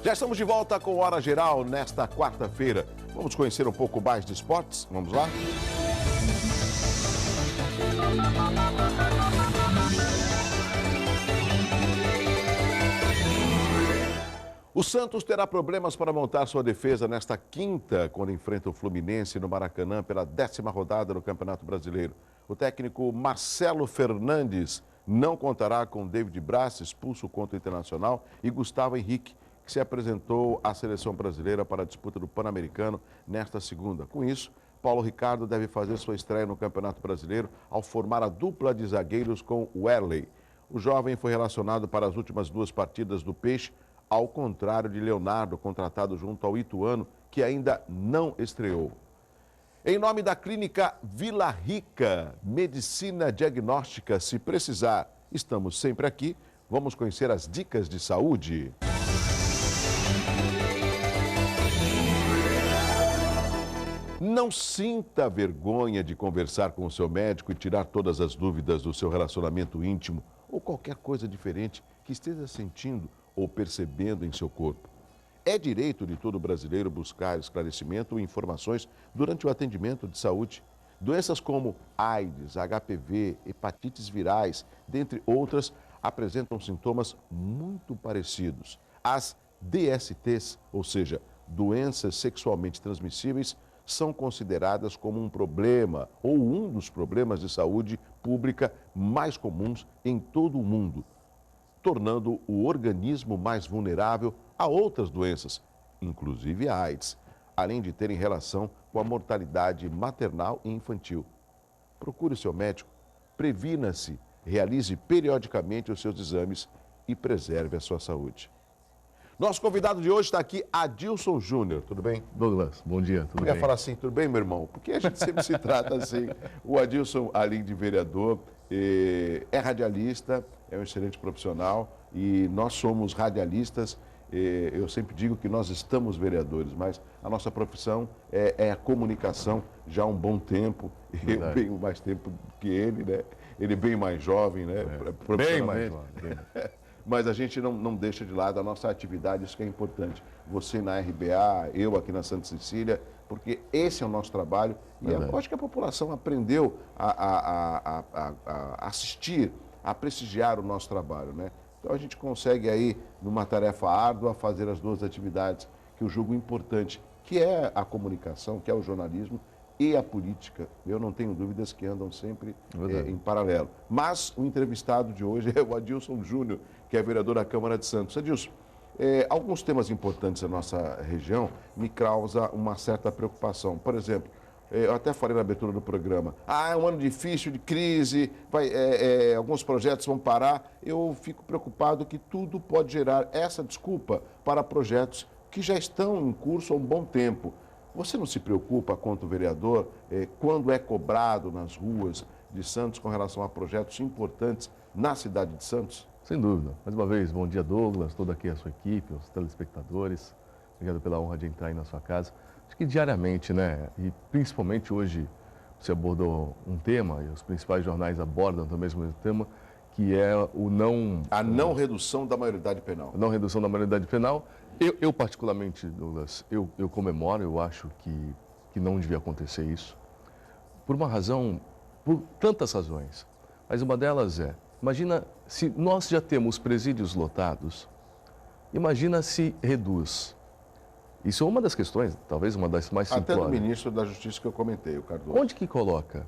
Já estamos de volta com Hora Geral nesta quarta-feira. Vamos conhecer um pouco mais de esportes? Vamos lá? O Santos terá problemas para montar sua defesa nesta quinta, quando enfrenta o Fluminense no Maracanã pela 10ª rodada do Campeonato Brasileiro. O técnico Marcelo Fernandes não contará com David Braz, expulso contra o Internacional, e Gustavo Henrique, que se apresentou à seleção brasileira para a disputa do Pan-Americano nesta segunda. Com isso, Paulo Ricardo deve fazer sua estreia no Campeonato Brasileiro ao formar a dupla de zagueiros com Wesley. O jovem foi relacionado para as últimas 2 partidas do Peixe, ao contrário de Leonardo, contratado junto ao Ituano, que ainda não estreou. Em nome da Clínica Vila Rica, Medicina Diagnóstica, se precisar, estamos sempre aqui. Vamos conhecer as dicas de saúde. Não sinta vergonha de conversar com o seu médico e tirar todas as dúvidas do seu relacionamento íntimo ou qualquer coisa diferente que esteja sentindo ou percebendo em seu corpo. É direito de todo brasileiro buscar esclarecimento e informações durante o atendimento de saúde. Doenças como AIDS, HPV, hepatites virais, dentre outras, apresentam sintomas muito parecidos. As DSTs, ou seja, doenças sexualmente transmissíveis, são consideradas como um problema ou um dos problemas de saúde pública mais comuns em todo o mundo, tornando o organismo mais vulnerável a outras doenças, inclusive a AIDS, além de terem relação com a mortalidade maternal e infantil. Procure seu médico, previna-se, realize periodicamente os seus exames e preserve a sua saúde. Nosso convidado de hoje está aqui, Adilson Júnior. Tudo bem? Douglas, bom dia, tudo bem? Eu ia falar assim, tudo bem, meu irmão? Porque a gente sempre se trata assim. O Adilson, além de vereador, é radialista, é um excelente profissional e nós somos radialistas. Eu sempre digo que nós estamos vereadores, mas a nossa profissão é a comunicação já há um bom tempo. Eu bem mais tempo que ele, né? Ele é bem mais jovem, né? Bem mais jovem. Mas a gente não deixa de lado a nossa atividade, isso que é importante. Você na RBA, eu aqui na Santa Cecília, porque esse é o nosso trabalho. E eu acho que a população aprendeu a assistir, a prestigiar o nosso trabalho, né? Então a gente consegue aí, numa tarefa árdua, fazer as 2 atividades que eu julgo importante, que é a comunicação, que é o jornalismo e a política. Eu não tenho dúvidas que andam sempre em paralelo. Mas o entrevistado de hoje é o Adilson Júnior, que é vereador da Câmara de Santos. Adilson, alguns temas importantes da nossa região me causam uma certa preocupação. Por exemplo, eu até falei na abertura do programa, é um ano difícil, de crise, alguns projetos vão parar. Eu fico preocupado que tudo pode gerar essa desculpa para projetos que já estão em curso há um bom tempo. Você não se preocupa, quanto vereador, quando é cobrado nas ruas de Santos com relação a projetos importantes na cidade de Santos? Sem dúvida. Mais uma vez, bom dia, Douglas, toda aqui a sua equipe, os telespectadores. Obrigado pela honra de entrar aí na sua casa. Acho que diariamente, né, e principalmente hoje, você abordou um tema, e os principais jornais abordam também esse mesmo tema, que é a não redução da maioridade penal. A não redução da maioridade penal. Eu particularmente, Douglas, eu comemoro, eu acho que não devia acontecer isso. Por uma razão, por tantas razões. Mas uma delas imagina se nós já temos presídios lotados, imagina se reduz. Isso é uma das questões, talvez uma das mais simplórias. Até do ministro da Justiça que eu comentei, o Cardoso. Onde que coloca?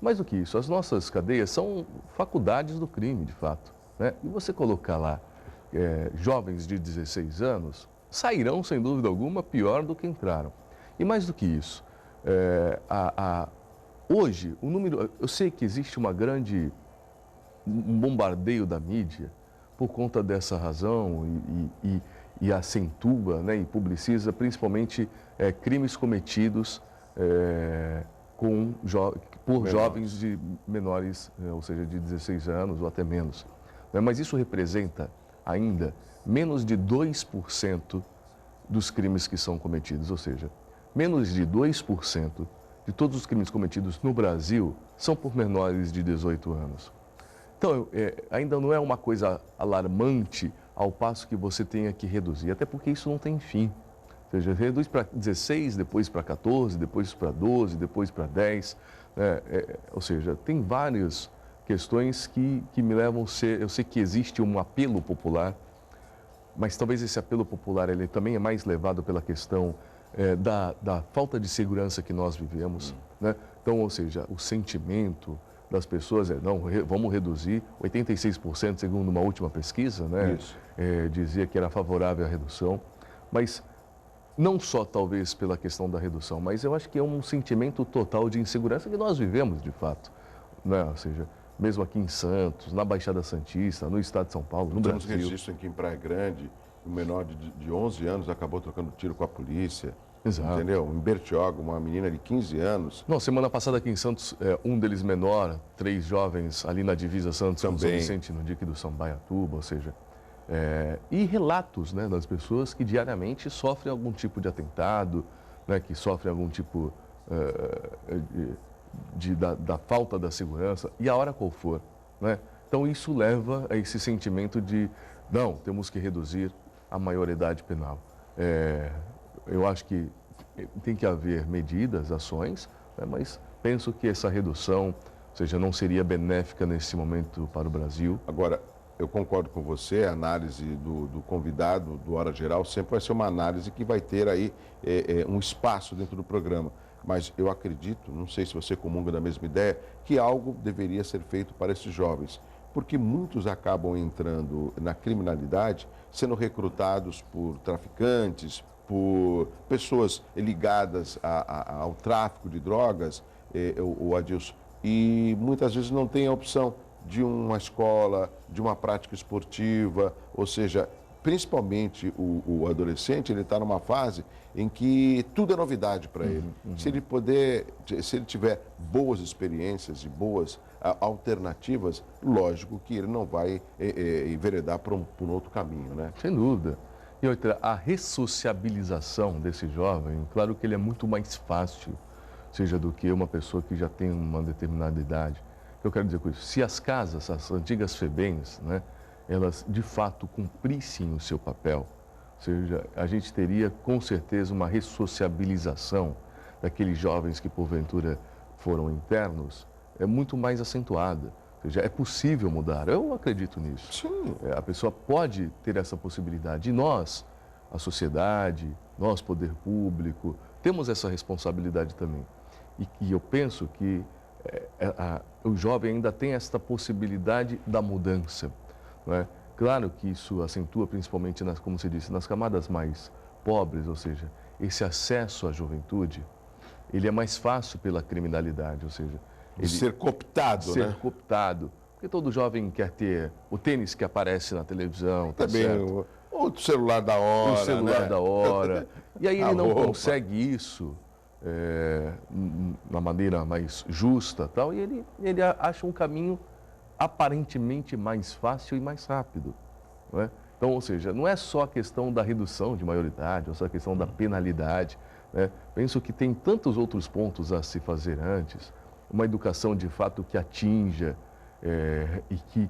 Mais do que isso, as nossas cadeias são faculdades do crime, de fato, né? E você colocar lá jovens de 16 anos, sairão, sem dúvida alguma, pior do que entraram. E mais do que isso, hoje, o número... Eu sei que existe um bombardeio da mídia por conta dessa razão e acentua, né, e publiciza principalmente crimes cometidos por jovens de menores, ou seja, de 16 anos ou até menos. Mas isso representa ainda menos de 2% dos crimes que são cometidos, ou seja, menos de 2% de todos os crimes cometidos no Brasil são por menores de 18 anos. Então, ainda não é uma coisa alarmante ao passo que você tenha que reduzir, até porque isso não tem fim. Ou seja, reduz para 16, depois para 14, depois para 12, depois para 10. Né? Ou seja, tem várias questões que me levam a ser... Eu sei que existe um apelo popular, mas talvez esse apelo popular ele também é mais levado pela questão da falta de segurança que nós vivemos. Né? Então, ou seja, o sentimento das pessoas não, vamos reduzir. 86%, segundo uma última pesquisa, né? Dizia que era favorável à redução. Mas não só talvez pela questão da redução, mas eu acho que é um sentimento total de insegurança que nós vivemos de fato. Né? Ou seja, mesmo aqui em Santos, na Baixada Santista, no estado de São Paulo, no Brasil. Temos registro aqui em Praia Grande, um menor de 11 anos acabou trocando tiro com a polícia. Exato. Entendeu? Em Bertioga, uma menina de 15 anos. Não, semana passada aqui em Santos, um deles menor, 3 jovens ali na divisa Santos com São Vicente, no dique do Sambaiatuba, ou seja... e relatos, né, das pessoas que diariamente sofrem algum tipo de atentado, né, que sofrem algum tipo da falta da segurança, e a hora qual for. Né? Então isso leva a esse sentimento de, não, temos que reduzir a maioridade penal. Eu acho que tem que haver medidas, ações, né, mas penso que essa redução, ou seja, não seria benéfica nesse momento para o Brasil. Agora, eu concordo com você, a análise do convidado, do Hora Geral, sempre vai ser uma análise que vai ter aí um espaço dentro do programa. Mas eu acredito, não sei se você comunga da mesma ideia, que algo deveria ser feito para esses jovens. Porque muitos acabam entrando na criminalidade, sendo recrutados por traficantes, por pessoas ligadas ao tráfico de drogas, o Adilson, e muitas vezes não tem a opção de uma escola, de uma prática esportiva, ou seja, principalmente o adolescente, ele está numa fase em que tudo é novidade para ele. Se ele tiver boas experiências e boas alternativas, lógico que ele não vai enveredar por um outro caminho, né? Sem dúvida. E outra, a ressociabilização desse jovem, claro que ele é muito mais fácil, seja do que uma pessoa que já tem uma determinada idade. O que eu quero dizer com isso? Se as casas, as antigas FEBEMs, né, elas de fato cumprissem o seu papel, ou seja, a gente teria com certeza uma ressociabilização daqueles jovens que porventura foram internos, muito mais acentuada. Ou seja, é possível mudar, eu acredito nisso. Sim. A pessoa pode ter essa possibilidade. E nós, a sociedade, nós, poder público, temos essa responsabilidade também. E eu penso que o jovem ainda tem esta possibilidade da mudança. Não é? Claro que isso acentua principalmente, como você disse, nas camadas mais pobres, ou seja, esse acesso à juventude, ele é mais fácil pela criminalidade, ou seja... De ser cooptado, né? Ser cooptado. Porque todo jovem quer ter o tênis que aparece na televisão, tá certo? O celular da hora, o celular, né? Da hora. E aí ele não consegue isso na maneira mais justa, tal, e ele acha um caminho aparentemente mais fácil e mais rápido. Não é? Então, ou seja, não é só a questão da redução de maioridade, ou só a questão da penalidade. Né? Penso que tem tantos outros pontos a se fazer antes. Uma educação de fato que atinja e que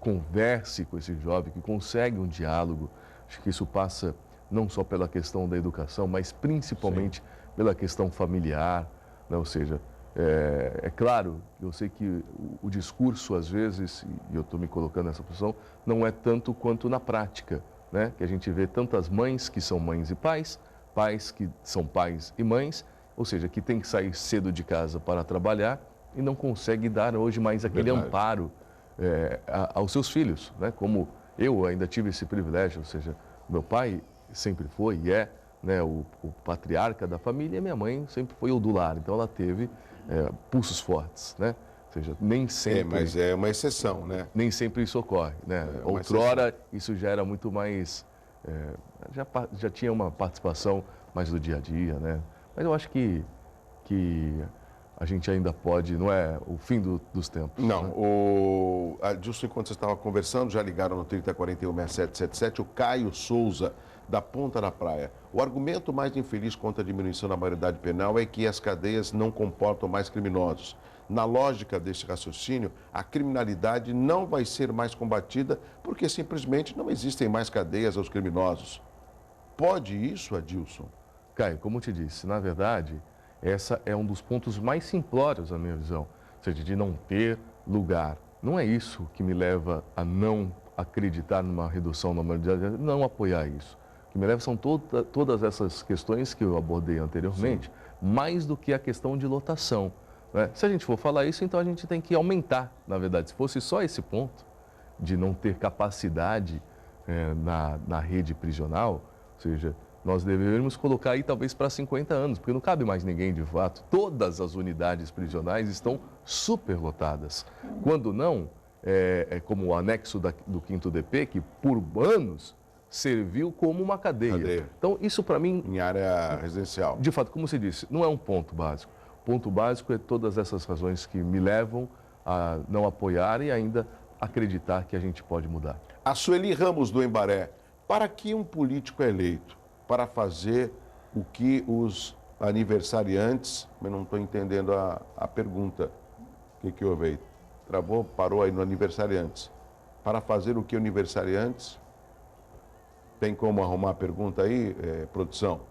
converse com esse jovem, que consegue um diálogo. Acho que isso passa não só pela questão da educação, mas principalmente pela questão familiar. Né? Ou seja, é claro, eu sei que o discurso às vezes, e eu estou me colocando nessa posição, não é tanto quanto na prática. Né? Que a gente vê tantas mães que são mães e pais, pais que são pais e mães, ou seja, que tem que sair cedo de casa para trabalhar e não consegue dar hoje mais aquele amparo aos seus filhos, né? Como eu ainda tive esse privilégio, ou seja, meu pai sempre foi e é, né, o patriarca da família, e minha mãe sempre foi o do lar, então ela teve pulsos fortes, né? Ou seja, nem sempre... mas é uma exceção, né? Nem sempre isso ocorre, né? Outrora, isso já era muito mais... já tinha uma participação mais do dia a dia, né? Mas eu acho que a gente ainda pode, não é o fim dos tempos. Não, né? Adilson, enquanto você estava conversando, já ligaram no 3041-6777, o Caio Souza da ponta da praia. O argumento mais infeliz contra a diminuição da maioridade penal é que as cadeias não comportam mais criminosos. Na lógica desse raciocínio, a criminalidade não vai ser mais combatida porque simplesmente não existem mais cadeias aos criminosos. Pode isso, Adilson? Caio, como eu te disse, na verdade, essa é um dos pontos mais simplórios, na minha visão, ou seja, de não ter lugar. Não é isso que me leva a não acreditar numa redução da maioridade, não apoiar isso. O que me leva são todas essas questões que eu abordei anteriormente, mais do que a questão de lotação. Né? Se a gente for falar isso, então a gente tem que aumentar, na verdade. Se fosse só esse ponto de não ter capacidade na rede prisional, ou seja, nós deveríamos colocar aí talvez para 50 anos, porque não cabe mais ninguém de fato. Todas as unidades prisionais estão superlotadas. Quando não, é como o anexo do 5º DP, que por anos serviu como uma cadeia. Então, isso para mim... Em área residencial. De fato, como você disse, não é um ponto básico. O ponto básico é todas essas razões que me levam a não apoiar e ainda acreditar que a gente pode mudar. A Sueli Ramos, do Embaré, para que um político é eleito? Para fazer o que os aniversariantes... Eu não estou entendendo a pergunta. O que houve aí? Travou, parou aí no aniversariantes. Para fazer o que aniversariantes... Tem como arrumar a pergunta aí, produção?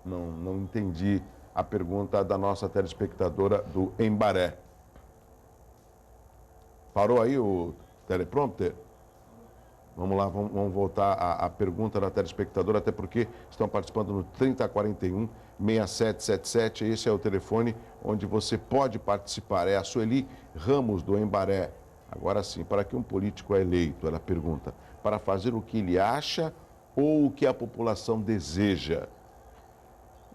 Não entendi a pergunta da nossa telespectadora do Embaré. Parou aí o teleprompter? Vamos lá, vamos voltar à pergunta da telespectadora, até porque estão participando no 3041-6777. Esse é o telefone onde você pode participar. É a Sueli Ramos, do Embaré. Agora sim, para que um político é eleito, ela pergunta, para fazer o que ele acha ou o que a população deseja?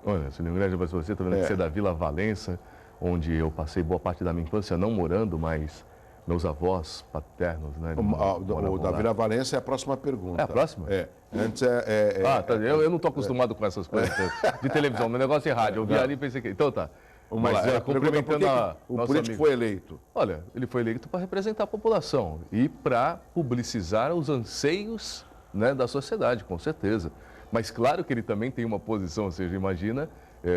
Olha, Sueli, um grande abraço para você. Estou vendo que você é da Vila Valença, onde eu passei boa parte da minha infância não morando, mas meus avós paternos, né? O da Vila Valença é a próxima pergunta. É a próxima? Antes tá. Eu não estou acostumado com essas coisas de televisão. Meu negócio é rádio. Eu vi ali e pensei que... Então tá. Mas complementando o político foi eleito? Olha, ele foi eleito para representar a população e para publicizar os anseios, né, da sociedade, com certeza. Mas claro que ele também tem uma posição, ou seja, imagina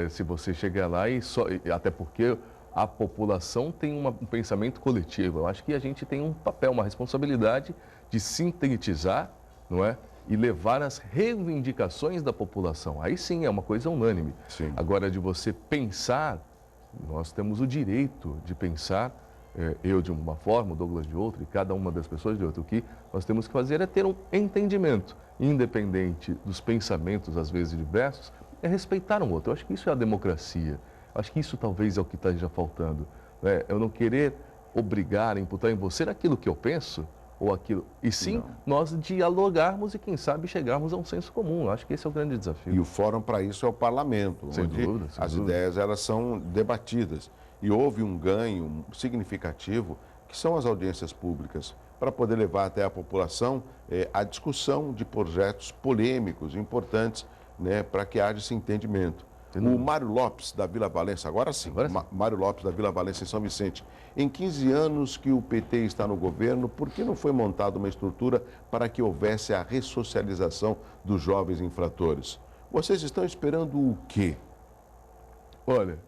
se você chegar lá até porque a população tem um pensamento coletivo. Eu acho que a gente tem um papel, uma responsabilidade de sintetizar, não é? E levar as reivindicações da população. Aí sim é uma coisa unânime. Sim. Agora, de você pensar, nós temos o direito de pensar, eu de uma forma, o Douglas de outra, e cada uma das pessoas de outra. O que nós temos que fazer é ter um entendimento, independente dos pensamentos, às vezes diversos, é respeitar um outro. Eu acho que isso é a democracia. Eu acho que isso talvez é o que está já faltando. Né? Eu não querer obrigar, imputar em você aquilo que eu penso, ou aquilo, e sim nós dialogarmos e, quem sabe, chegarmos a um senso comum. Acho que esse é o grande desafio. E o fórum para isso é o parlamento, sem onde dúvida, as ideias elas são debatidas. E houve um ganho significativo, que são as audiências públicas, para poder levar até a população a discussão de projetos polêmicos, importantes, né, para que haja esse entendimento. O Mário Lopes, da Vila Valença, agora sim. Mário Lopes, da Vila Valença, em São Vicente. Em 15 anos que o PT está no governo, por que não foi montada uma estrutura para que houvesse a ressocialização dos jovens infratores? Vocês estão esperando o quê? Olha,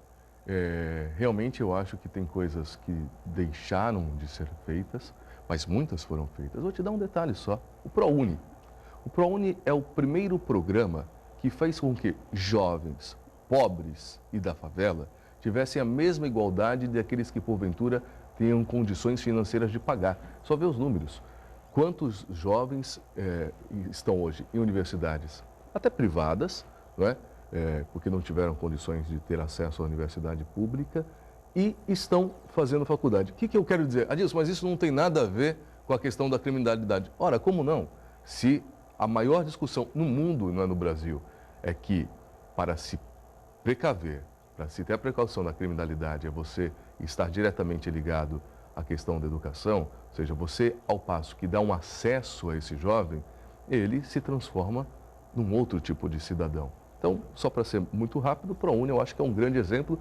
realmente eu acho que tem coisas que deixaram de ser feitas, mas muitas foram feitas. Vou te dar um detalhe só. O ProUni. O ProUni é o primeiro programa que fez com que jovens pobres e da favela tivessem a mesma igualdade daqueles que, porventura, tenham condições financeiras de pagar. Só vê os números. Quantos jovens estão hoje em universidades, até privadas, não é? Porque não tiveram condições de ter acesso à universidade pública e estão fazendo faculdade. O que eu quero dizer? Adilson, mas isso não tem nada a ver com a questão da criminalidade. Ora, como não? Se a maior discussão no mundo, não é no Brasil, é que para se precaver, para se ter a precaução da criminalidade, é você estar diretamente ligado à questão da educação, ou seja, você, ao passo que dá um acesso a esse jovem, ele se transforma num outro tipo de cidadão. Então, só para ser muito rápido, o ProUni eu acho que é um grande exemplo